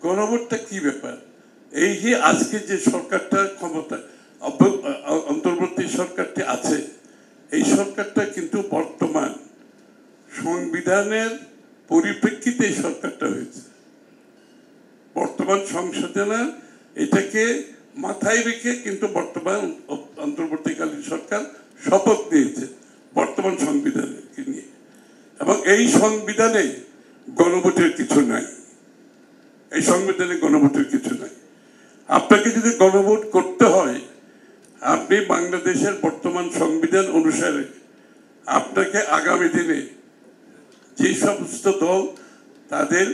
গণভোটটা কি ব্যাপার? এই যে আজকে যে সরকারটা ক্ষমতা অন্তর্বর্তী সরকারটি আছে, এই সরকারটা কিন্তু বর্তমান সংবিধানের পরিপ্রেক্ষিতে এই সরকারটা হয়েছে। বর্তমান সংসদে না, এটাকে মাথায় রেখে কিন্তু বর্তমান অন্তর্বর্তীকালীন সরকার শপথ নিয়েছে বর্তমান সংবিধানকে নিয়ে, এবং এই সংবিধানে গণভোটের কিছু নাই। এই সংবিধানে গণভোটের কিছু নাই। আপনাকে যদি গণভোট করতে হয়, আপনি বাংলাদেশের বর্তমান সংবিধান অনুসারে আপনাকে আগামী দিনে যে সমস্ত দল তাদের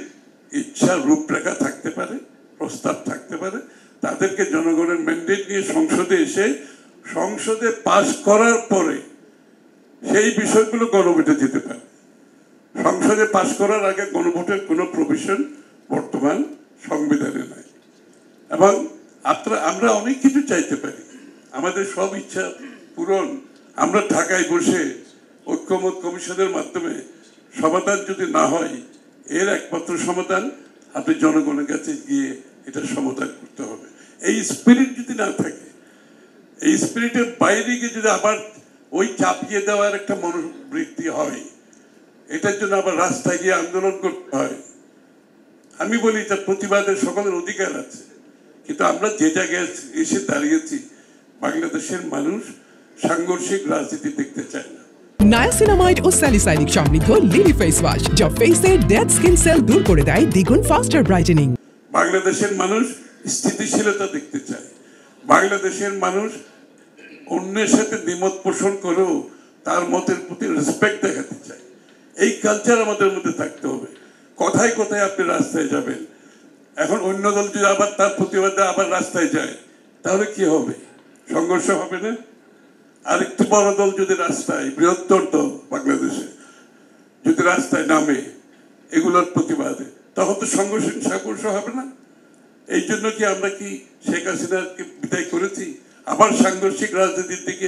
ইচ্ছার রূপরেখা থাকতে পারে, প্রস্তাব থাকতে পারে, তাদেরকে জনগণের ম্যান্ডেট নিয়ে সংসদে এসে সংসদে পাশ করার পরে সেই বিষয়গুলো গণভোটে যেতে পারে। সংসদে পাশ করার আগে গণভোটের কোনো প্রভিশন বর্তমান সংবিধানে নাই। এবং আমরা অনেক কিছু চাইতে পারি, আমাদের সব ইচ্ছা পূরণ আমরা ঢাকায় বসে ঐক্যমত কমিশনের মাধ্যমে সমাধান যদি না হয়, এর একমাত্র সমাধান আপনি জনগণের কাছে গিয়ে এটা সমাধান করতে হবে। এই স্পিরিট যদি না থাকে, এই স্পিরিটের বাইরে গিয়ে যদি আবার ওই চাপিয়ে দেওয়ার একটা মনোবৃত্তি হয়, এটার জন্য আবার রাস্তায় গিয়ে আন্দোলন করতে হয়, আমি বলি এটা প্রতিবাদের সকলের অধিকার আছে। কিন্তু আমরা যে জায়গায় এসে দাঁড়িয়েছি, বাংলাদেশের মানুষ সাংঘর্ষিক রাজনীতি দেখতে চায় না। নায়াসিনামাইড ও স্যালিসাইলিক সমৃদ্ধ লিলি ফেস ওয়াশ যা ফেসের ডেড স্কিন সেল দূর করে দেয় দ্বিগুণ ফাস্টার ব্রাইটেনিং। বাংলাদেশের মানুষ স্থিতিশীলতা দেখতে চায়। বাংলাদেশের মানুষ অন্যের সাথে দ্বিমত পোষণ করেও তার মতের প্রতি রেসপেক্ট দেখাতে চায়। এই কালচার আমাদের মধ্যে থাকতে হবে। কোথায় কোথায় আপনি রাস্তায় যাবেন, এখন অন্য দল যদি আবার তার প্রতিবাদে আবার রাস্তায় যায়, তাহলে কি হবে? সংঘর্ষ হবে না? আরেকটি বড় দল যদি রাস্তায়, বৃহত্তর দল বাংলাদেশে যদি রাস্তায় নামে এগুলোর প্রতিবাদে, তখন তো সংঘর্ষ হবে না? এই জন্য কি আমরা কি শেখ হাসিনাকে বিদায় করেছি আবার সাংঘর্ষিক রাজনীতির দিকে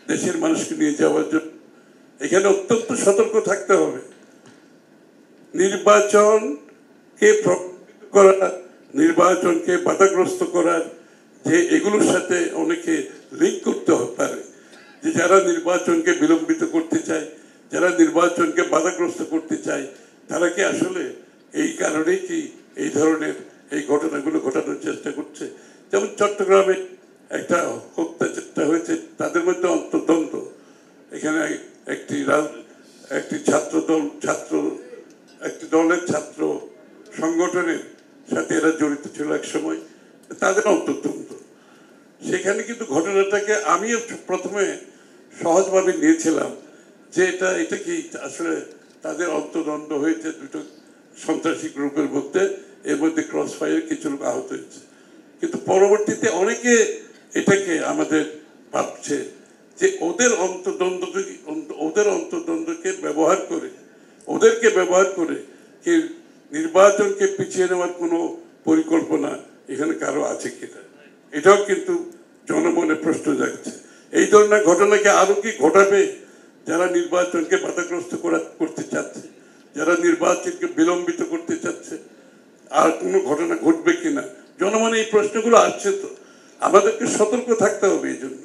দেশের মানুষকে নিয়ে যাওয়ার জন্য? এখানে অত্যন্ত সতর্ক থাকতে হবে। নির্বাচনকে করা, নির্বাচনকে বাধাগ্রস্ত করার যে এগুলোর সাথে অনেকে লিঙ্ক করতে পারে, যে যারা নির্বাচনকে বিলম্বিত করতে চায়, যারা নির্বাচনকে বাধাগ্রস্ত করতে চায়, তারা কি আসলে এই কারণেই কি এই ধরনের এই ঘটনাগুলো ঘটানোর চেষ্টা করছে? যেমন চট্টগ্রামে একটা হত্যা চেষ্টা হয়েছে, তাদের মধ্যে অন্তর্দ্বন্দ্ব। এখানে একটি একটি দলের ছাত্র সংগঠনের সাথে এরা জড়িত ছিল এক সময়, তাদের অন্তর্দ্বন্দ্ব। সেখানে কিন্তু ঘটনাটাকে আমিও প্রথমে সহজভাবে নিয়েছিলাম যে এটা কি আসলে তাদের অন্তর্দ্বন্দ্ব হয়েছে দুটো সন্ত্রাসী গ্রুপের মধ্যে, এর মধ্যে ক্রস ফায়ার কিছু লোক আহত হয়েছে। কিন্তু পরবর্তীতে অনেকে এটাকে আমাদের ভাবছে যে ওদের অন্তর্দ্বন্দ্বকে ব্যবহার করে, ওদেরকে ব্যবহার করে কি নির্বাচনকে পিছিয়ে নেওয়ার কোনো পরিকল্পনা এখানে কারো আছে কিনা, এটাও কিন্তু জনমনে প্রশ্ন জাগছে। এই ধরনের ঘটনাকে আরো কি ঘটাবে যারা নির্বাচনকে বাধাগ্রস্ত করতে চাচ্ছে, যারা নির্বাচনকে বিলম্বিত করতে চাচ্ছে? আর কোনো ঘটনা ঘটবে কিনা জনমনে এই প্রশ্নগুলো আসছে। তো আমাদেরকে সতর্ক থাকতে হবে এই জন্য।